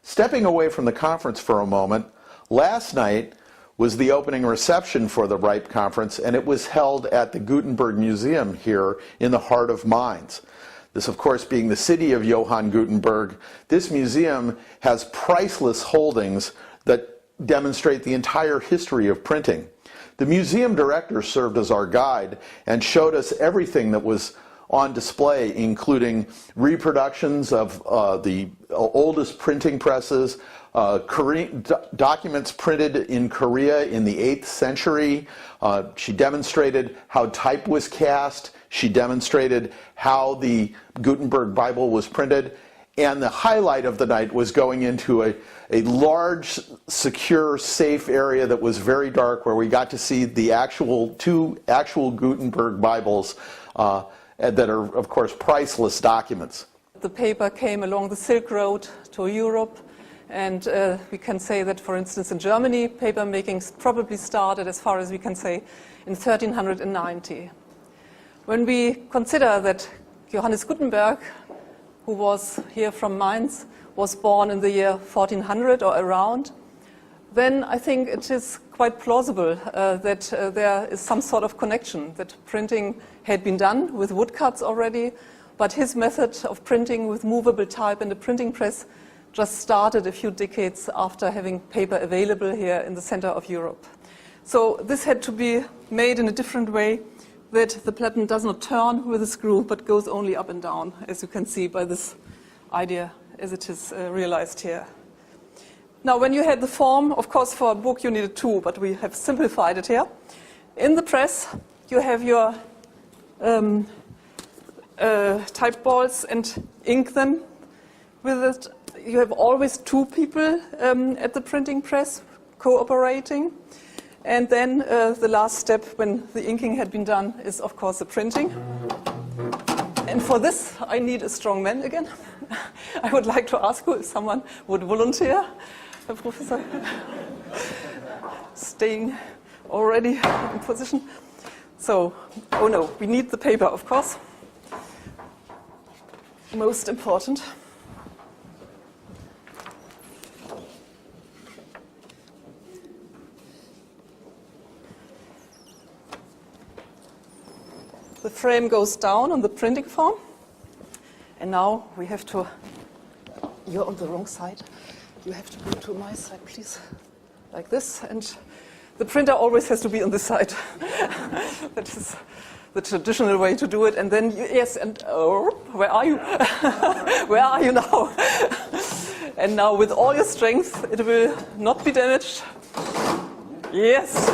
Stepping away from the conference for a moment, last night was the opening reception for the RIPE conference, and it was held at the Gutenberg Museum here in the heart of Mainz. This, of course, being the city of Johan Gutenberg, this museum has priceless holdings that demonstrate the entire history of printing. The museum director served as our guide and showed us everything that was on display, including reproductions of the oldest printing presses, documents printed in Korea in the 8th century. She demonstrated how type was cast. She demonstrated how the Gutenberg Bible was printed. And the highlight of the night was going into a large, secure, safe area that was very dark, where we got to see the two actual Gutenberg Bibles that are, of course, priceless documents. The paper came along the Silk Road to Europe, and we can say that, for instance, in Germany, paper making probably started, as far as we can say, in 1390. When we consider that Johannes Gutenberg, who was here from Mainz, was born in the year 1400 or around, then I think it is quite plausible that there is some sort of connection, that printing had been done with woodcuts already, but his method of printing with movable type in the printing press just started a few decades after having paper available here in the center of Europe. So this had to be made in a different way, that the platen does not turn with a screw, but goes only up and down, as you can see by this idea as it is realized here. Now, when you had the form, of course, for a book you needed two, but we have simplified it here. In the press, you have your type balls and ink them. With it, you have always two people at the printing press cooperating. And then the last step, when the inking had been done, is, of course, the printing. And for this, I need a strong man again. I would like to ask you if someone would volunteer. Herr Professor, staying already in position. So, oh no, we need the paper, of course. Most important. The frame goes down on the printing form. And now we have to, you're on the wrong side. You have to go to my side, please, like this. And the printer always has to be on this side. That is the traditional way to do it. And then, yes, and oh, where are you? Where are you now? And now with all your strength, it will not be damaged. Yes.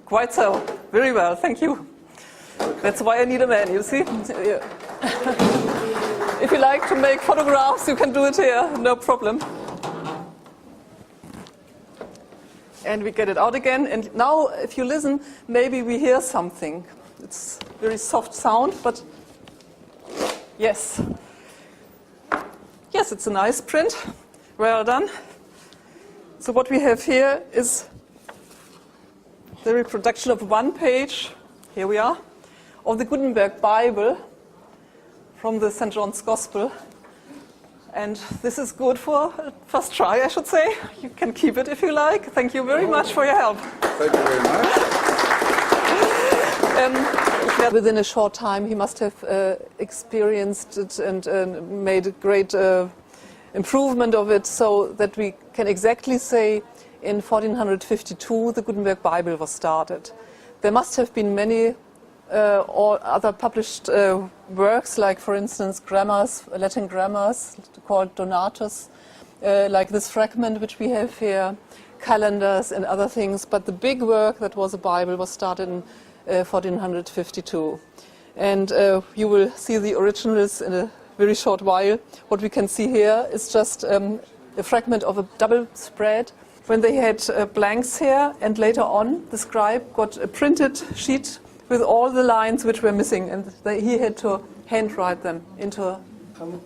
Quite so. Very well, thank you. That's why I need a man, you see? If you like to make photographs, you can do it here, no problem. And we get it out again. And now, if you listen, maybe we hear something. It's very soft sound, but yes. Yes, it's a nice print. Well done. So what we have here is the reproduction of one page. Here we are. Of the Gutenberg Bible from the St. John's Gospel. And this is good for a first try, I should say. You can keep it if you like. Thank you very much for your help. Thank you very much. Within a short time, he must have experienced it and made a great improvement of it, so that we can exactly say in 1452 the Gutenberg Bible was started. There must have been many or other published works, like, for instance, grammars, Latin grammars called Donatus, like this fragment which we have here, calendars and other things. But the big work that was a Bible was started in 1452. And you will see the originals in a very short while. What we can see here is just a fragment of a double spread, when they had blanks here, and later on the scribe got a printed sheet with all the lines which were missing, and he had to handwrite them into.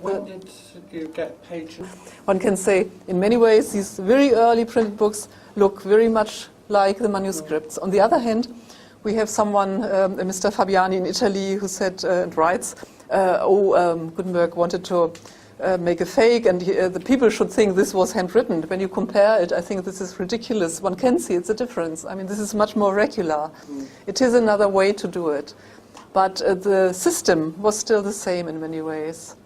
When did you get pages? One can say, in many ways, these very early printed books look very much like the manuscripts. On the other hand, we have someone, Mr. Fabiani in Italy, who said and writes, Gutenberg wanted to make a fake, and the people should think this was handwritten. When you compare it, I think this is ridiculous. One can see it's a difference. I mean, this is much more regular. It is another way to do it. But the system was still the same in many ways.